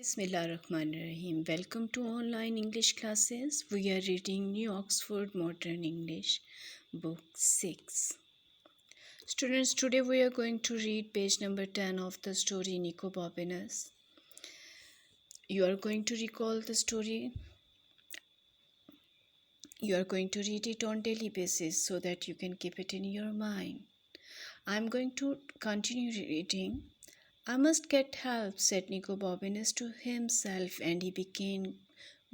Bismillahirrahmanirrahim. Welcome to online English classes. We are reading New Oxford Modern English, Book 6. Students, today we are going to read page number 10 of the story Nicobobinus. You are going to recall the story. You are going to read it on daily basis so that you can keep it in your mind. I am going to continue reading. I must get help, said Nicobobinus to himself, and he began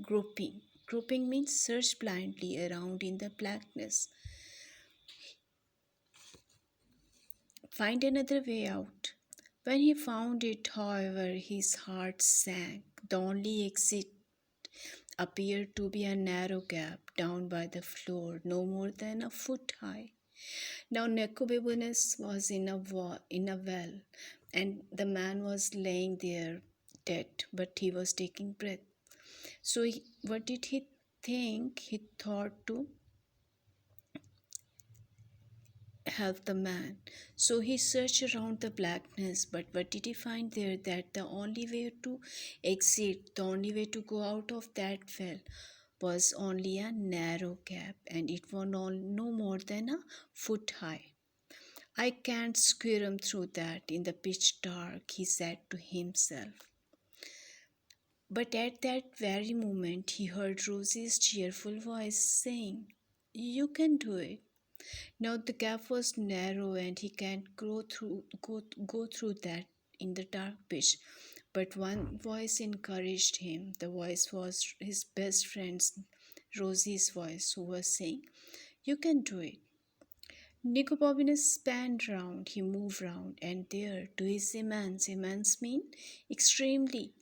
groping. Groping means search blindly around in the blackness. Find another way out. When he found it, however, his heart sank. The only exit appeared to be a narrow gap down by the floor, no more than a foot high. Now Nicobobinus was in a well, and the man was laying there dead, but he was taking breath. So what did he think? He thought to help the man. So he searched around the blackness, but what did he find there? That the only way to exit, the only way to go out of that well was only a narrow gap, and it was no more than a foot high. I can't squirm through that in the pitch dark, he said to himself. But at that very moment he heard Rosie's cheerful voice saying, "You can do it." Now the gap was narrow and he can't go through that in the dark pitch. But one voice encouraged him. The voice was his best friend's Rosie's voice, who was saying, "You can do it." Nicobobinus span round, he moved round, and there, to his immense mean extremely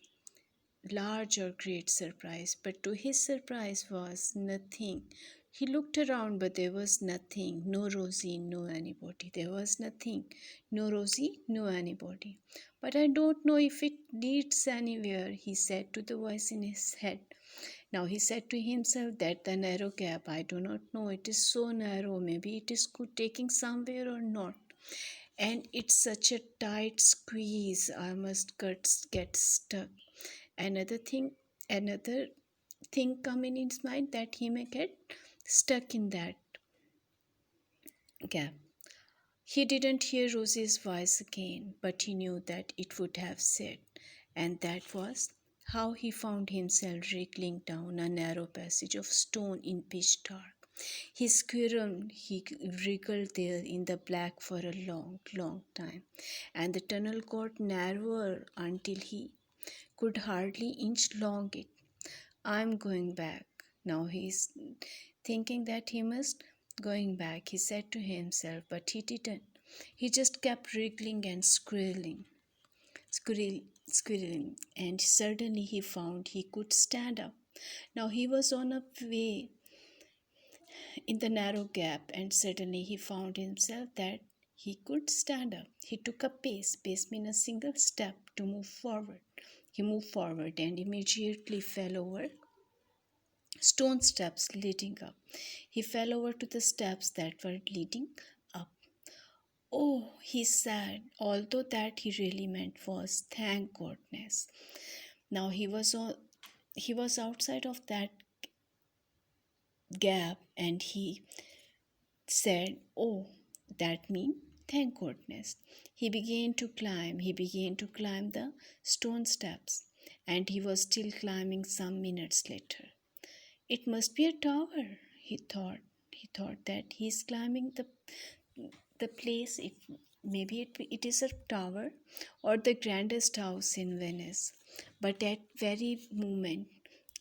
large or great surprise, but to his surprise was nothing. He looked around, but there was nothing. No Rosie, no anybody. There was nothing. No Rosie, no anybody. "But I don't know if it leads anywhere," he said to the voice in his head. Now he said to himself that the narrow gap, I do not know, it is so narrow, maybe it is good taking somewhere or not. And it's such a tight squeeze, I must get stuck. Another thing come in his mind, that he may get stuck in that gap. He didn't hear Rosie's voice again, but he knew that it would have said, and that was how he found himself wriggling down a narrow passage of stone in pitch dark. He squirmed, he wriggled there in the black for a long time, and the tunnel got narrower until he could hardly inch along it. "I'm going back." Now he's thinking that he must going back, he said to himself, but he didn't. He just kept wriggling and squirreling, and suddenly he found he could stand up. Now he was on a way in the narrow gap, and suddenly he found himself that he could stand up. He took a pace. Pace means a single step to move forward. He moved forward and immediately fell over stone steps leading up. He fell over to the steps that were leading up. "Oh," he said, although that he really meant was, "Thank goodness." Now he was outside of that gap, and he said, "Oh, that means thank goodness." He began to climb the stone steps, and he was still climbing some minutes later. "It must be a tower," he thought. He thought that he's climbing the place. It is a tower or the grandest house in Venice. But at very moment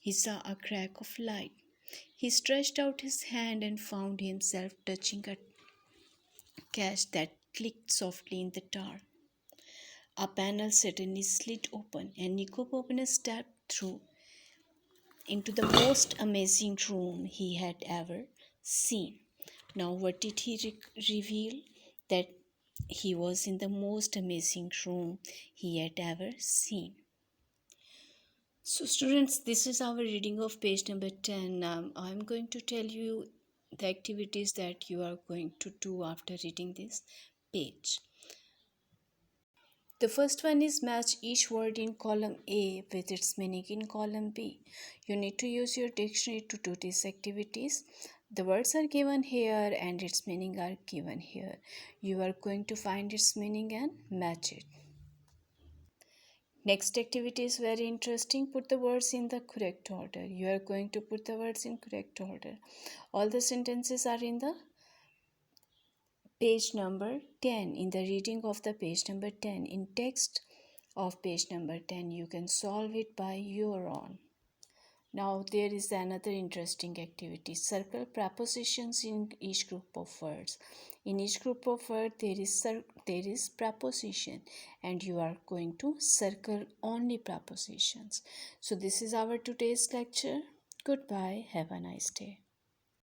he saw a crack of light. He stretched out his hand and found himself touching a catch that clicked softly in the dark. A panel suddenly slid open, and Nicobobinus stepped through into the most amazing room he had ever seen. Now, what did he reveal? That he was in the most amazing room he had ever seen. So, students, this is our reading of page number 10. I'm going to tell you the activities that you are going to do after reading this page. The first one is match each word in column A with its meaning in column B. You need to use your dictionary to do these activities. The words are given here and its meaning are given here. You are going to find its meaning and match it. Next activity is very interesting. Put the words in the correct order. You are going to put the words in correct order. All the sentences are in the page number 10, in the reading of the page number 10. In text of page number 10, you can solve it by your own. Now there is another interesting activity. Circle prepositions in each group of words. In each group of words there is preposition and you are going to circle only prepositions. So this is our today's lecture. Goodbye. Have a nice day.